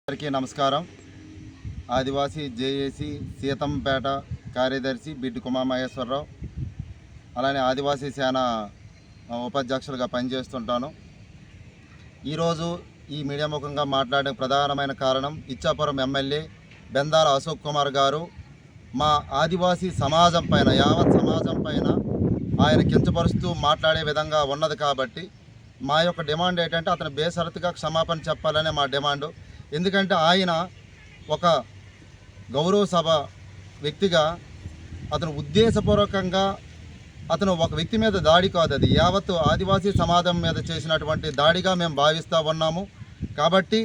అందరికీ నమస్కారం. ఆదివాసీ జేఏసీ సీతంపేట కార్యదర్శి బిడ్డి కుమామహేశ్వరరావు, అలానే ఆదివాసీ సేన ఉపాధ్యక్షులుగా పనిచేస్తుంటాను. ఈరోజు ఈ మీడియా ముఖంగా మాట్లాడే ప్రధానమైన కారణం ఇచ్చాపురం ఎమ్మెల్యే బెందాల అశోక్ కుమార్ గారు మా ఆదివాసీ సమాజం పైన, యావత్ సమాజం పైన ఆయన కించపరుస్తూ మాట్లాడే విధంగా ఉన్నది. కాబట్టి మా యొక్క డిమాండ్ ఏంటంటే అతను బేషరతుగా క్షమాపణ చెప్పాలనే మా డిమాండు. ఎందుకంటే ఆయన ఒక గౌరవ సభ వ్యక్తిగా అతను ఉద్దేశపూర్వకంగా అతను ఒక వ్యక్తి మీద దాడి కాదు, అది యావత్తు ఆదివాసీ సమాజం మీద చేసినటువంటి దాడిగా మేము భావిస్తూ ఉన్నాము. కాబట్టి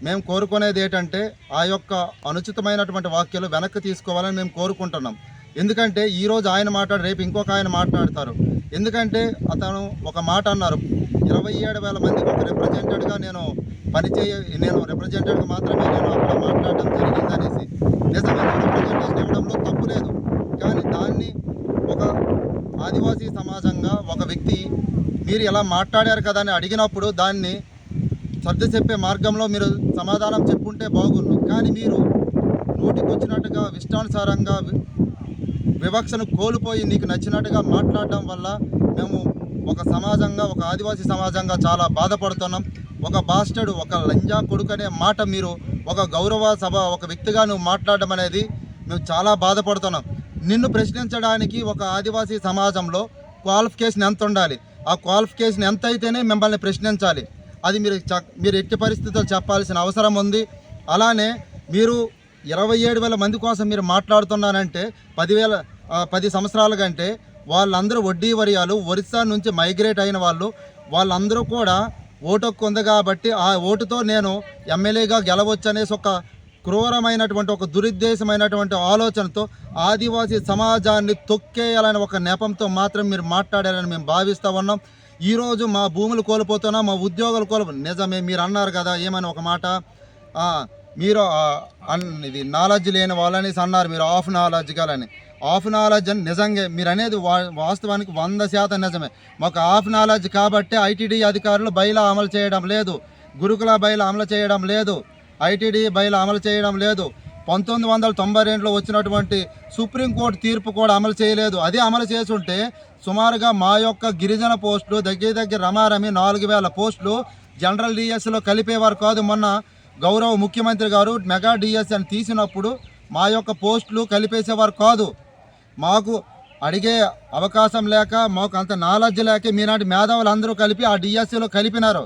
మేము కోరుకునేది ఏంటంటే ఆ యొక్క అనుచితమైనటువంటి వాక్యాలు వెనక్కి తీసుకోవాలని మేము కోరుకుంటున్నాం. ఎందుకంటే ఈరోజు ఆయన మాట్లాడి రేపు ఇంకొక ఆయన మాట్లాడతారు. ఎందుకంటే అతను ఒక మాట అన్నారు, 27,000 మందికి ఒక రిప్రజెంటేటివ్గా నేను రిప్రజెంటేటివ్గా మాత్రమే నేను అక్కడ మాట్లాడడం జరిగిందనేసి. నిజమే, రిప్రజెంటేషన్ ఇవ్వడంలో తప్పు లేదు. కానీ దాన్ని ఒక ఆదివాసీ సమాజంగా ఒక వ్యక్తి మీరు ఎలా మాట్లాడారు కదా అని అడిగినప్పుడు దాన్ని సర్ది చెప్పే మార్గంలో మీరు సమాధానం చెప్పుంటే బాగుండు. కానీ మీరు నోటికి వచ్చినట్టుగా ఇష్టానుసారంగా వివక్షను కోల్పోయి నీకు నచ్చినట్టుగా మాట్లాడడం వల్ల మేము ఒక సమాజంగా, ఒక ఆదివాసీ సమాజంగా చాలా బాధపడుతున్నాం. ఒక బాస్టర్డు, ఒక లంజా కొడుకు అనే మాట మీరు ఒక గౌరవ సభ ఒక వ్యక్తిగా నువ్వు మాట్లాడడం అనేది మేము చాలా బాధపడుతున్నాం. నిన్ను ప్రశ్నించడానికి ఒక ఆదివాసీ సమాజంలో క్వాలిఫికేషన్ ఎంత ఉండాలి, ఆ క్వాలిఫికేషన్ ఎంత అయితేనే మిమ్మల్ని ప్రశ్నించాలి. అది మీరు ఎట్టి పరిస్థితుల్లో చెప్పాల్సిన అవసరం ఉంది. అలానే మీరు 27,000 మంది కోసం మీరు మాట్లాడుతున్నారంటే 10 సంవత్సరాల కంటే వాళ్ళందరూ వడ్డీ వరియాలు ఒరిస్సా నుంచి మైగ్రేట్ అయిన వాళ్ళందరూ కూడా ఓటు హక్కు ఉంది. కాబట్టి ఆ ఓటుతో నేను ఎమ్మెల్యేగా గెలవచ్చు అనేసి ఒక క్రూరమైనటువంటి, ఒక దురుద్దేశమైనటువంటి ఆలోచనతో ఆదివాసీ సమాజాన్ని తొక్కేయాలని ఒక నెపంతో మాత్రం మీరు మాట్లాడారని మేము భావిస్తూ ఉన్నాం. ఈరోజు మా భూములు కోల్పోతున్నాం, మా ఉద్యోగాలు నిజమే, మీరు అన్నారు కదా ఏమని ఒక మాట, మీరు ఇది నాలెడ్జ్ లేని వాళ్ళని అన్నారు, మీరు of knowledge colony. Of knowledge అని నిజంగా మీరు అనేది వాస్తవానికి 100% నిజమే. మాకు ఆఫ్ నాలెడ్జ్ కాబట్టి ఐటీడీ అధికారులు బైలా అమలు చేయడం లేదు, గురుకుల బైలా అమలు చేయడం లేదు, ఐటీడీ బైలా అమలు చేయడం లేదు. 1992లో వచ్చినటువంటి సుప్రీంకోర్టు తీర్పు కూడా అమలు చేయలేదు. అదే అమలు చేసుంటే సుమారుగా మా యొక్క గిరిజన పోస్టులు దగ్గర రమారమి 4,000 పోస్టులు జనరల్ డిఎస్లో కలిపేవారు కాదు. మొన్న గౌరవ ముఖ్యమంత్రి గారు మెగా డిఎస్ అని తీసినప్పుడు మా యొక్క పోస్టులు కలిపేసేవారు కాదు. మాకు అడిగే అవకాశం లేక, మాకు అంత నాలెడ్జ్ లేక మీనాటి మేధావులు అందరూ కలిపి ఆ డిఎస్సిలో కలిపినారు.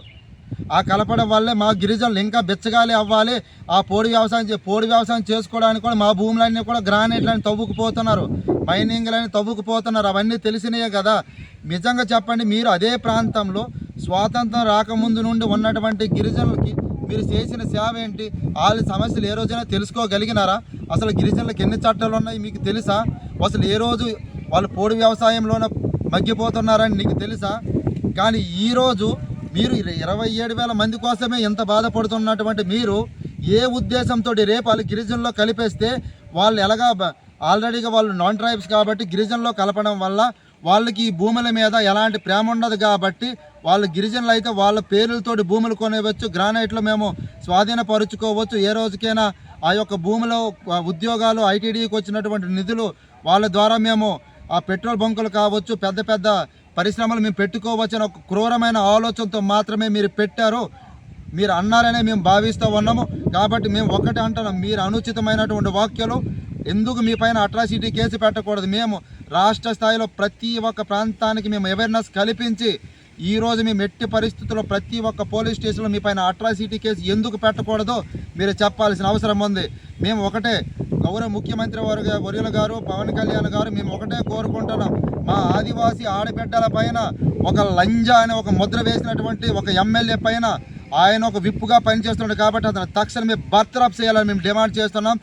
ఆ కలపడం వల్లే మా గిరిజనులు ఇంకా బెచ్చగాలి అవ్వాలి. ఆ పోడి వ్యవసాయం చేసుకోవడానికి కూడా మా భూములన్నీ కూడా గ్రానైట్లని తవ్వుకుపోతున్నారు, మైనింగ్లని తవ్వుకుపోతున్నారు. అవన్నీ తెలిసినాయే కదా. నిజంగా చెప్పండి, మీరు అదే ప్రాంతంలో స్వాతంత్రం రాకముందు నుండి ఉన్నటువంటి గిరిజనులకి మీరు చేసిన సేవ ఏంటి? వాళ్ళ సమస్యలు ఏ రోజైనా తెలుసుకోగలిగినారా? అసలు గిరిజనులకు ఎన్ని చట్టాలు ఉన్నాయి మీకు తెలుసా? అసలు ఏ రోజు వాళ్ళు పోడి వ్యవసాయంలోనే మగ్గిపోతున్నారని నీకు తెలుసా? కానీ ఈరోజు మీరు 27,000 మంది కోసమే ఎంత బాధపడుతున్నటువంటి మీరు ఏ ఉద్దేశంతో రేపు వాళ్ళు గిరిజనుల్లో కలిపేస్తే వాళ్ళు ఎలాగా ఆల్రెడీగా వాళ్ళు నాన్ ట్రైబ్స్ కాబట్టి గిరిజనుల్లో కలపడం వల్ల వాళ్ళకి ఈ భూముల మీద ఎలాంటి ప్రేమ ఉండదు. కాబట్టి వాళ్ళు గిరిజనులు అయితే వాళ్ళ పేర్లతోటి భూములు కొనేవచ్చు, గ్రానైట్లో మేము స్వాధీనపరుచుకోవచ్చు. ఏ రోజుకైనా ఆ యొక్క భూమిలో ఉద్యోగాలు, ఐటీడీకి వచ్చినటువంటి నిధులు వాళ్ళ ద్వారా మేము ఆ పెట్రోల్ బంకులు కావచ్చు, పెద్ద పెద్ద పరిశ్రమలు మేము పెట్టుకోవచ్చు అని ఒక క్రూరమైన ఆలోచనతో మాత్రమే మీరు పెట్టారు. మీరు అన్నారనే మేము భావిస్తూ ఉన్నాము. కాబట్టి మేము ఒకటే అంటున్నాం, మీరు అనుచితమైనటువంటి వాక్యాలు ఎందుకు మీ పైన అట్రాసిటీ కేసు పెట్టకూడదు. మేము రాష్ట్ర స్థాయిలో ప్రతి ఒక్క ప్రాంతానికి మేము అవేర్నెస్ కల్పించి ఈరోజు మేము ఎట్టి పరిస్థితుల్లో ప్రతి ఒక్క పోలీస్ స్టేషన్లో మీ పైన అట్రాసిటీ కేసు ఎందుకు పెట్టకూడదో మీరు చెప్పాల్సిన అవసరం ఉంది. మేము ఒకటే, గౌరవ ముఖ్యమంత్రి వర్యుల గారు, పవన్ కళ్యాణ్ గారు, మేము ఒకటే కోరుకుంటున్నాం, మా ఆదివాసీ ఆడబిడ్డల పైన ఒక లంజా అనే ఒక ముద్ర వేసినటువంటి ఒక ఎమ్మెల్యే పైన ఆయన ఒక విప్పుగా పనిచేస్తున్నాడు. కాబట్టి అతను తక్షణమే బర్తరఫ్ చేయాలని మేము డిమాండ్ చేస్తున్నాం.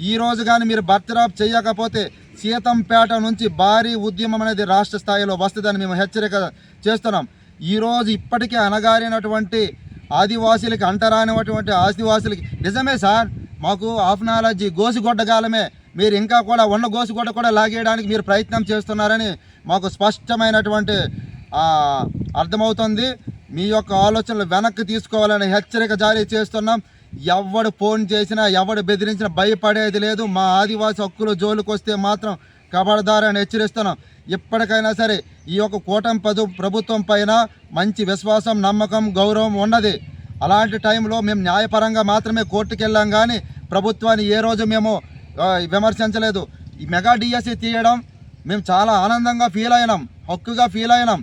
ఈ రోజు కానీ మీరు బర్తరఫ్ చేయకపోతే సీతంపేట నుంచి భారీ ఉద్యమం అనేది రాష్ట్ర స్థాయిలో వస్తుందని మేము హెచ్చరిక చేస్తున్నాం. ఈరోజు ఇప్పటికే అణగారినటువంటి ఆదివాసీలకి, అంటరానినటువంటి ఆదివాసీలకి నిజమే సార్, మాకు ఆఫ్ నాలెడ్జీ గోసిగొడ్డగాలమే, మీరు ఇంకా కూడా ఉన్న గోసిగొడ్డ కూడా లాగేయడానికి మీరు ప్రయత్నం చేస్తున్నారని మాకు స్పష్టమైనటువంటి అర్థమవుతుంది. మీ యొక్క ఆలోచనలు వెనక్కి తీసుకోవాలని హెచ్చరిక జారీ చేస్తున్నాం. ఎవడు ఫోన్ చేసినా ఎవడు బెదిరించినా భయపడేది లేదు. మా ఆదివాసి హక్కుల జోలికి వస్తే మాత్రం కబడదారని హెచ్చరిస్తున్నాం. ఇప్పటికైనా సరే ఈ యొక్క కూటమి ప్రభుత్వం పైన మంచి విశ్వాసం, నమ్మకం, గౌరవం ఉన్నది. అలాంటి టైంలో మేము న్యాయపరంగా మాత్రమే కోర్టుకు వెళ్ళాం, కానీ ప్రభుత్వాన్ని ఏ రోజు మేము విమర్శించలేదు. ఈ మెగా డిఎస్సి తీయడం మేము చాలా ఆనందంగా ఫీల్ అయినాం, హక్కుగా ఫీల్ అయినాం.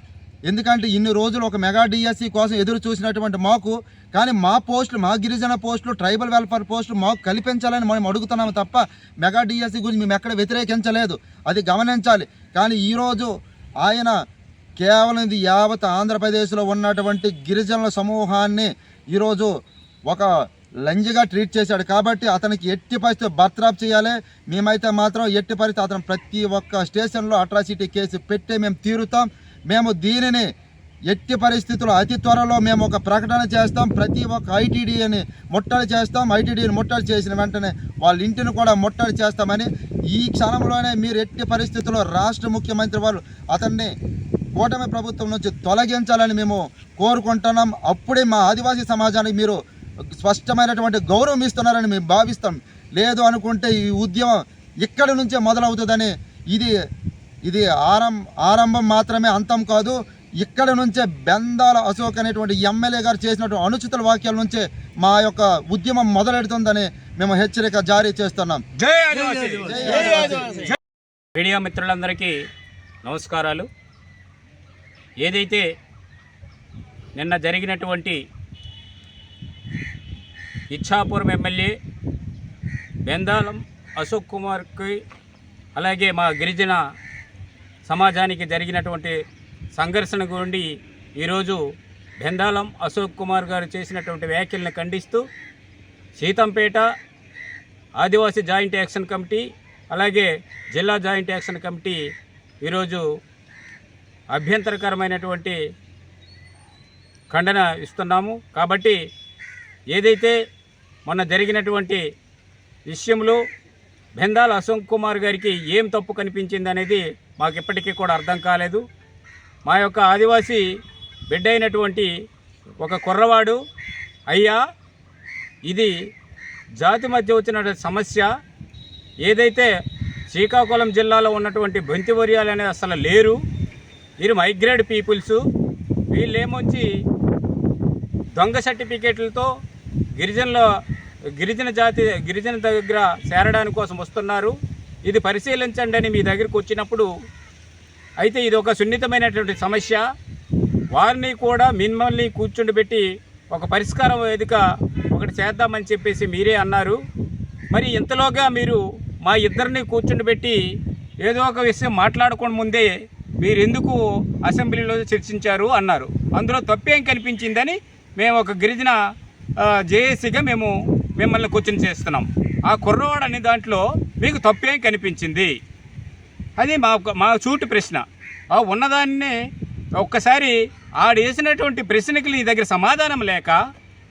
ఎందుకంటే ఇన్ని రోజులు ఒక మెగా డిఎస్సి కోసం ఎదురు చూసినటువంటి మాకు, కానీ మా పోస్టులు, మా గిరిజన పోస్టులు, ట్రైబల్ వెల్ఫేర్ పోస్టులు మాకు కల్పించాలని మనం అడుగుతున్నాము తప్ప మెగా డిఎస్సి గురించి మేము ఎక్కడ వ్యతిరేకించలేదు, అది గమనించాలి. కానీ ఈరోజు ఆయన కేవలం ఇది యావత్ ఆంధ్రప్రదేశ్లో ఉన్నటువంటి గిరిజనుల సమూహాన్ని ఈరోజు ఒక లంజిగా ట్రీట్ చేశాడు. కాబట్టి అతనికి ఎట్టి పరిస్థితి బర్తరఫ్ చేయాలి. మేమైతే మాత్రం ఎట్టి పరిస్థితి అతను ప్రతి ఒక్క స్టేషన్లో అట్రాసిటీ కేసు పెట్టి మేము తీరుతాం. మేము దీనిని ఎట్టి పరిస్థితుల్లో అతి త్వరలో మేము ఒక ప్రకటన చేస్తాం. ప్రతి ఒక్క ఐటీడీని ముట్టడి చేస్తాం. ఐటీడీని ముట్టడి చేసిన వెంటనే వాళ్ళ ఇంటిని కూడా ముట్టడి చేస్తామని ఈ క్షణంలోనే మీరు ఎట్టి పరిస్థితుల్లో రాష్ట్ర ముఖ్యమంత్రి వారు అతన్ని కూటమి ప్రభుత్వం నుంచి తొలగించాలని మేము కోరుకుంటున్నాం. అప్పుడే మా ఆదివాసీ సమాజానికి మీరు స్పష్టమైనటువంటి గౌరవం ఇస్తున్నారని మేము భావిస్తాం. లేదు అనుకుంటే ఈ ఉద్యమం ఇక్కడి నుంచే మొదలవుతుందని, ఇది ఆరంభం మాత్రమే, అంతం కాదు. ఇక్కడ నుంచే బెందాల అశోక్ అనేటువంటి ఎమ్మెల్యే గారు చేసినటువంటి అనుచిత వాక్యాల నుంచే మా యొక్క ఉద్యమం మొదలెడుతుందని మేము హెచ్చరిక జారీ చేస్తున్నాం. మీడియా మిత్రులందరికీ నమస్కారాలు. ఏదైతే నిన్న జరిగినటువంటి ఇచ్ఛాపురం ఎమ్మెల్యే బెందాలం అశోక్ కుమార్కి, అలాగే మా గిరిజన సమాజానికి జరిగినటువంటి సంఘర్షణ గురించి ఈరోజు బెందాలం అశోక్ కుమార్ గారు చేసినటువంటి వ్యాఖ్యలను ఖండిస్తూ సీతంపేట ఆదివాసీ జాయింట్ యాక్షన్ కమిటీ, అలాగే జిల్లా జాయింట్ యాక్షన్ కమిటీ ఈరోజు అభ్యంతరకరమైనటువంటి ఖండన ఇస్తున్నాము. కాబట్టి ఏదైతే మొన్న జరిగినటువంటి విషయంలో బెందాల అశోక్ కుమార్ గారికి ఏం తప్పు కనిపించింది అనేది మాకు ఇప్పటికీ కూడా అర్థం కాలేదు. మా యొక్క ఆదివాసీ బిడ్డ అయినటువంటి ఒక కుర్రవాడు, అయ్యా ఇది జాతి మధ్య వచ్చిన సమస్య, ఏదైతే శ్రీకాకుళం జిల్లాలో ఉన్నటువంటి బొంతివర్యాలు అనేది అసలు లేరు, వీరు మైగ్రేట్ పీపుల్స్, వీళ్ళేమొచ్చి దొంగ సర్టిఫికేట్లతో గిరిజన దగ్గర చేరడానికి కోసం వస్తున్నారు, ఇది పరిశీలించండి అని మీ దగ్గరికి వచ్చినప్పుడు, అయితే ఇది ఒక సున్నితమైనటువంటి సమస్య, వారిని కూడా మిమ్మల్ని కూర్చుండబెట్టి ఒక పరిష్కారం వేదిక ఒకటి చేద్దామని చెప్పేసి మీరే అన్నారు. మరి ఇంతలోగా మీరు మా ఇద్దరిని కూర్చుండబెట్టి ఏదో ఒక విషయం మాట్లాడుకోని ముందే మీరు ఎందుకు అసెంబ్లీలో చర్చించారు అన్నారు. అందులో తప్పేం కనిపించిందని మేము ఒక గిరిజన జేఏసీగా మేము మిమ్మల్ని క్వశ్చన్ చేస్తున్నాం. ఆ కుర్రవాడు అనే దాంట్లో మీకు తప్పేం కనిపించింది అది మా సూటి ప్రశ్న. ఉన్నదాన్ని ఒక్కసారి ఆడేసినటువంటి ప్రశ్నకి నీ దగ్గర సమాధానం లేక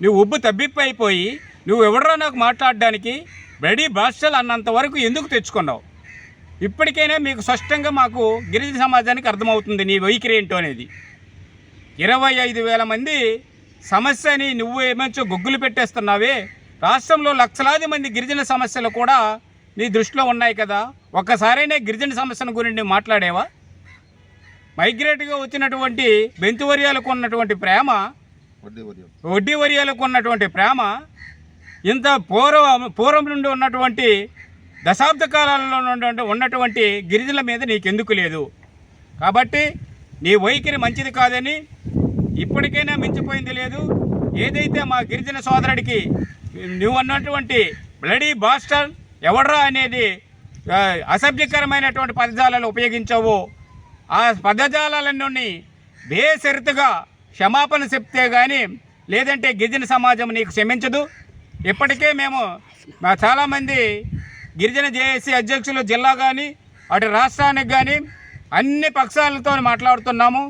నువ్వు ఉబ్బు తబ్బిప్పి అయిపోయి నువ్వు ఎవడరా నాకు మాట్లాడడానికి బడి భాషలు అన్నంత వరకు ఎందుకు తెచ్చుకున్నావు? ఇప్పటికైనా మీకు స్పష్టంగా మాకు గిరిజన సమాజానికి అర్థమవుతుంది నీ వైఖరి ఏంటో అనేది. 25,000 మంది సమస్యని నువ్వు ఏమంచో గొగ్గులు పెట్టేస్తున్నావే. రాష్ట్రంలో లక్షలాది మంది గిరిజన సమస్యలు కూడా నీ దృష్టిలో ఉన్నాయి కదా, ఒక్కసారైనా గిరిజన సమస్యల గురించి మాట్లాడేవా? మైగ్రేట్గా వచ్చినటువంటి బెంతువర్యాలకు ఉన్నటువంటి ప్రేమ, వడ్డీ వర్యాలకు ఉన్నటువంటి ప్రేమ, ఇంత పూర్వం నుండి ఉన్నటువంటి దశాబ్ద కాలాలలో ఉన్నటువంటి గిరిజనుల మీద నీకెందుకు లేదు? కాబట్టి నీ వైఖరి మంచిది కాదని, ఇప్పటికైనా మించిపోయింది లేదు. ఏదైతే మా గిరిజన సోదరుడికి నువ్వు అన్నటువంటి బ్లడీ బాస్టర్ ఎవడ్రా అనేది అసభ్యకరమైనటువంటి పదజాలాలు ఉపయోగించావో, ఆ పదజాలాలన్నీ బేసరితుగా క్షమాపణ చెప్తే కానీ లేదంటే గిరిజన సమాజం నీకు క్షమించదు. ఇప్పటికే మేము చాలామంది గిరిజన జేఏసీ అధ్యక్షులు జిల్లా కానీ అటు రాష్ట్రానికి కానీ అన్ని పక్షాలతో మాట్లాడుతున్నాము,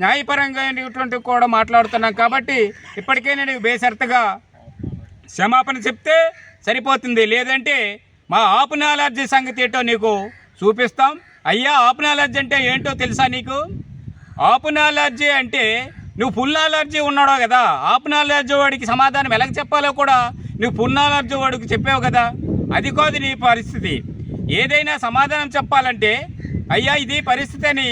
న్యాయపరంగా కూడా మాట్లాడుతున్నాం. కాబట్టి ఇప్పటికైనా నీకు బేసరితుగా క్షమాపణ చెప్తే సరిపోతుంది, లేదంటే మా ఆపునాలర్జీ సంగతి ఏంటో నీకు చూపిస్తాం. అయ్యా, ఆపునాలర్జీ అంటే ఏంటో తెలుసా నీకు? ఆపునాలర్జీ అంటే నువ్వు ఫుల్ అలర్జీ ఉన్నాడో కదా, ఆపునాలర్జీ వాడికి సమాధానం ఎలా చెప్పాలో కూడా నువ్వు పున్నాలర్జు వాడికి చెప్పావు కదా, అది కాదు నీ పరిస్థితి. ఏదైనా సమాధానం చెప్పాలంటే అయ్యా ఇది పరిస్థితి అని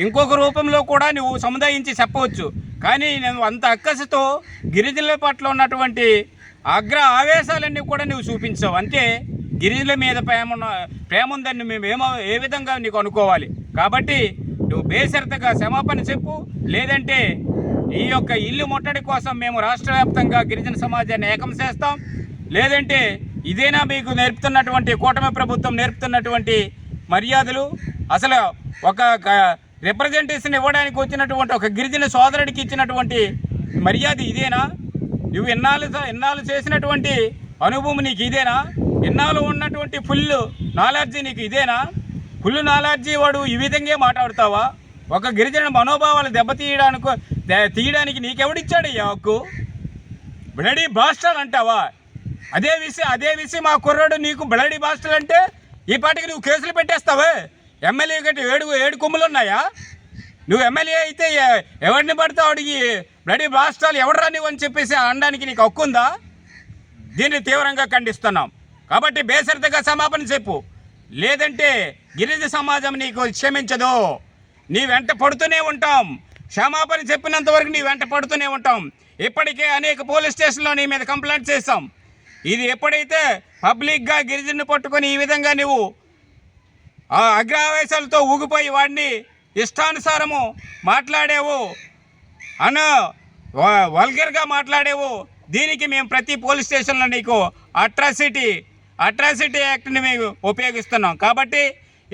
ఇంకొక రూపంలో కూడా నువ్వు సముదాయించి చెప్పవచ్చు. కానీ నువ్వు అంత అక్కసుతో గిరిజనుల పట్ల ఉన్నటువంటి ఆవేశాలన్నీ కూడా నువ్వు చూపించావు. అంటే గిరిజనుల మీద ప్రేమ ఉందని మేము ఏ విధంగా నీకు అనుకోవాలి? కాబట్టి నువ్వు బేషరతుగా క్షమాపణ చెప్పు, లేదంటే ఈ యొక్క ఇల్లు ముట్టడి కోసం మేము రాష్ట్ర వ్యాప్తంగా గిరిజన సమాజాన్ని ఏకం చేస్తాం. లేదంటే ఇదేనా మీకు నేర్పుతున్నటువంటి కూటమి ప్రభుత్వం నేర్పుతున్నటువంటి మర్యాదలు? అసలు ఒక రిప్రజెంటేషన్ ఇవ్వడానికి వచ్చినటువంటి ఒక గిరిజన సోదరుడికి ఇచ్చినటువంటి మర్యాద ఇదేనా? నువ్వు ఎన్నాళ్ళు చేసినటువంటి అనుభవం నీకు ఇదేనా? ఎన్నాళ్ళు ఉన్నటువంటి ఫుల్ నాలెడ్జీ నీకు ఇదేనా? ఫుల్ నాలెడ్జీ వాడు ఈ విధంగా మాట్లాడతావా? ఒక గిరిజన మనోభావాలు తీయడానికి నీకెవడిచ్చాడు ఈ హక్కు? బ్లడీ బాస్టల్ అంటావా? అదే విషయం మా కుర్రాడు నీకు బ్లడీ బాస్టల్ అంటే ఈ పాటికి నువ్వు కేసులు పెట్టేస్తావే. ఎమ్మెల్యే గట్టి ఏడు కొమ్ములు ఉన్నాయా? నువ్వు ఎమ్మెల్యే అయితే ఎవరిని పడతావు అడిగి బ్లడీ బాస్టల్ ఎవడరా నువ్వు అని చెప్పేసి అనడానికి నీకు హక్కు ఉందా? దీన్ని తీవ్రంగా ఖండిస్తున్నాం. కాబట్టి బేషరతుగా క్షమాపణ చెప్పు, లేదంటే గిరిజన సమాజం నీకు క్షమించదు. నీ వెంట పడుతూనే ఉంటాం. క్షమాపణ చెప్పినంత వరకు నీ వెంట పడుతూనే ఉంటాం. ఇప్పటికే అనేక పోలీస్ స్టేషన్లో నీ మీద కంప్లైంట్ చేస్తాం. ఇది ఎప్పుడైతే పబ్లిక్గా గిరిజను పట్టుకొని ఈ విధంగా నువ్వు అగ్రావేశాలతో ఊగిపోయి వాడిని ఇష్టానుసారము మాట్లాడేవు, వల్గర్గా మాట్లాడేవు, దీనికి మేము ప్రతి పోలీస్ స్టేషన్లో నీకు అట్రాసిటీ యాక్ట్ని మేము ఉపయోగిస్తున్నాం. కాబట్టి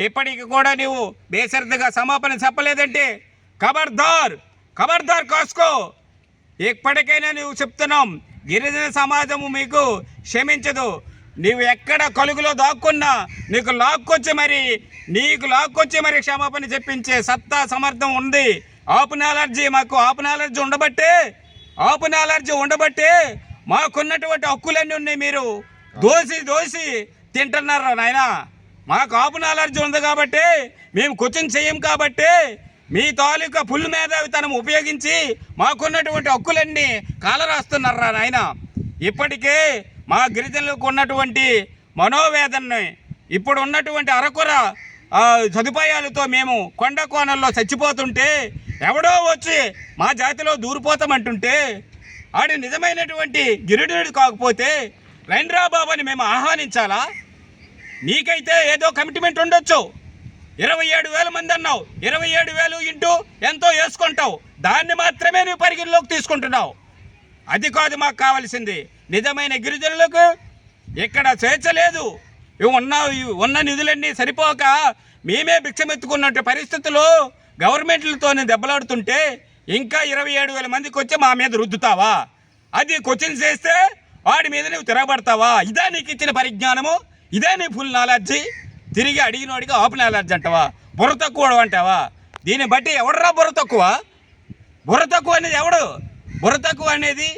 ఇప్పటికి కూడా నువ్వు బేషరతుగా క్షమాపణ చెప్పలేదంటే ఖబర్దార్ కాసుకో. ఇప్పటికైనా నువ్వు చెప్తున్నాం, గిరిజన సమాజము మీకు క్షమించదు. నీవు ఎక్కడ కలుగులో దాక్కున్నా నీకు లాక్కొచ్చి మరి క్షమాపణ చెప్పించే సత్తా సమర్థం ఉంది. మాకు ఆపనాలర్జీ ఉండబట్టే మాకున్నటువంటి హక్కులన్నీ ఉన్నాయి. మీరు దోసి తింటున్నారు నాయనా. మాకు ఆపనాలర్జీ ఉంది కాబట్టి మేము క్వశ్చన్ చేయం కాబట్టి మీ తాలూకా ఫుల్ మేధావితనం ఉపయోగించి మాకున్నటువంటి హక్కులన్నీ కాలరాస్తున్నారా నాయన. ఇప్పటికే మా గిరిజనులకు ఉన్నటువంటి మనోవేదనని, ఇప్పుడు ఉన్నటువంటి అరకొర సదుపాయాలతో మేము కొండ కోణంలో చచ్చిపోతుంటే ఎవడో వచ్చి మా జాతిలో దూరిపోతామంటుంటే ఆడు నిజమైనటువంటి గిరిజనుడు కాకపోతే రైండ్రా బాబాని మేము ఆహ్వానించాలా? నీకైతే ఏదో కమిట్మెంట్ ఉండొచ్చు. 27,000 మంది అన్నావు. 27,000 ఇంటూ ఎంతో వేసుకుంటావు. దాన్ని మాత్రమే నువ్వు పరిగణలోకి తీసుకుంటున్నావు. అది కాదు మాకు కావాల్సింది. నిజమైన గిరిజనులకు ఇక్కడ స్వేచ్ఛ లేదు. ఉన్న నిధులన్నీ సరిపోక మేమే భిక్షమెత్తుకున్న పరిస్థితుల్లో గవర్నమెంట్లతోనే దెబ్బలాడుతుంటే ఇంకా 27,000 మందికి వచ్చి మా మీద రుద్దుతావా? అది క్వశ్చన్ చేస్తే వాడి మీద నువ్వు తిరగబడతావా? ఇదా నీకు ఇచ్చిన పరిజ్ఞానము? ఇదే నీ ఫుల్ నాలెడ్జీ? తిరిగి అడిగినోడికి ఆపు నాలెడ్జీ అంటావా? బుర్ర తక్కువ అంటావా? దీన్ని బట్టి ఎవడరా బుర్ర తక్కువ? బుర్ర తక్కువ అనేది ఎవడు? బుర్ర తక్కువ అనేది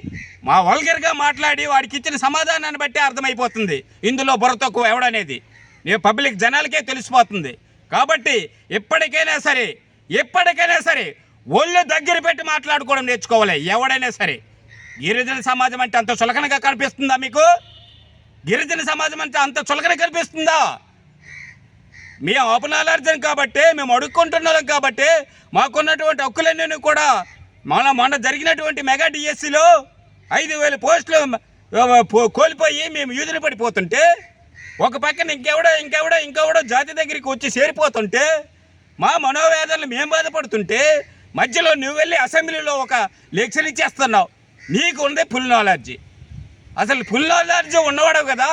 మా వల్గర్గా మాట్లాడి వాడికి ఇచ్చిన సమాధానాన్ని బట్టి అర్థమైపోతుంది ఇందులో బుర్ర తక్కువ ఎవడనేది. నేను పబ్లిక్ జనాలకే తెలిసిపోతుంది. కాబట్టి ఎప్పటికైనా సరే ఒళ్ళు దగ్గర పెట్టి మాట్లాడుకోవడం నేర్చుకోవాలి ఎవడైనా సరే. గిరిజన సమాజం అంటే అంత చులకనగా కనిపిస్తుందా మీకు? గిరిజన సమాజం అంటే అంత చులకన కనిపిస్తుందా? మేము ఆపనాలర్జన్ కాబట్టి, మేము అడుక్కుంటున్నాం కాబట్టి మాకున్నటువంటి హక్కులన్నీ కూడా మొన్న జరిగినటువంటి మెగా డిఎస్సిలో 5,000 పోస్టులు కోల్పోయి మేము యూదులు పడిపోతుంటే, ఒక పక్కన ఇంకెవడో జాతి దగ్గరికి వచ్చి చేరిపోతుంటే, మా మనోవేదనలు మేము బాధపడుతుంటే మధ్యలో నువ్వు వెళ్ళి అసెంబ్లీలో ఒక లెక్చర్ ఇచ్చేస్తున్నావు. నీకు ఉంది ఫుల్ నాలెడ్జీ. అసలు ఫుల్ నాలెడ్జీ ఉన్నవాడవు కదా.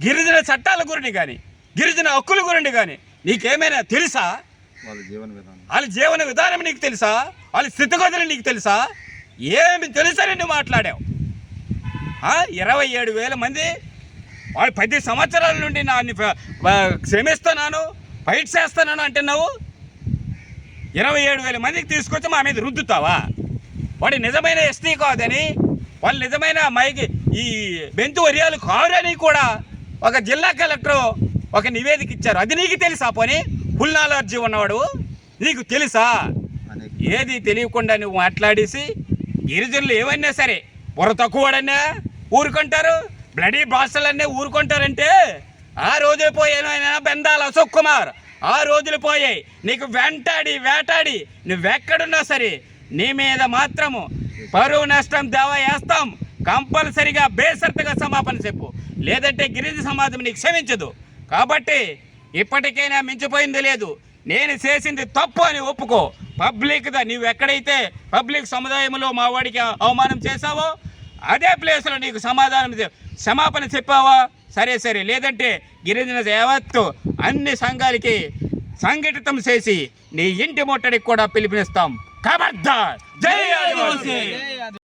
గిరిజన చట్టాల గురించి కానీ, గిరిజన హక్కుల గురించి కానీ నీకేమైనా తెలుసా? వాళ్ళ జీవన విధానం నీకు తెలుసా? వాళ్ళ స్థితిగతులు నీకు తెలుసా? ఏమి తెలుసని నువ్వు మాట్లాడావు? 27,000 మంది వాళ్ళు 10 సంవత్సరాల నుండి నాన్ని క్షమిస్తున్నాను, ఫైట్ చేస్తున్నాను అంటున్నావు. 27,000 మందికి తీసుకొచ్చి మా మీద రుద్దుతావా? వాడు నిజమైన ఎస్టీ కాదని, వాళ్ళు నిజమైన ఈ బెంతు వరియాలు కారని కూడా ఒక జిల్లా కలెక్టర్ ఒక నివేదిక ఇచ్చారు. అది నీకు తెలుసా? పోనీ ఫుల్ నాలెడ్జీ ఉన్నవాడు నీకు తెలుసా? ఏది తెలియకుండా నువ్వు మాట్లాడేసి గిరిజనులు ఏమన్నా సరే బుర్ర తక్కువడన్నా ఊరుకుంటారు, బ్లడీ భాషలన్నీ ఊరుకుంటారంటే ఆ రోజులు పోయాను బెందాల అశోక్ కుమార్. ఆ రోజులు పోయాయి. నీకు వేటాడి నువ్వెక్కడున్నా సరే నీ మీద మాత్రము పరువు నష్టం దావా వేస్తాం. కంపల్సరిగా బేసర్తగా క్షమాపణ చెప్పు, లేదంటే గిరిజన సమాజం నీకు క్షమించదు. కాబట్టి ఇప్పటికైనా మించిపోయింది లేదు. నేను చేసింది తప్పు అని ఒప్పుకో. పబ్లిక్గా నువ్వు ఎక్కడైతే పబ్లిక్ సముదాయంలో మా వాడికి అవమానం చేశావో అదే ప్లేస్లో నీకు క్షమాపణ చెప్పావా సరే, లేదంటే గిరిజన యావత్తు అన్ని సంఘాలకి సంఘటితం చేసి నీ ఇంటి ముట్టడికి కూడా పిలుపునిస్తాం. ఖబర్దార్. జై ఆదివాసీ.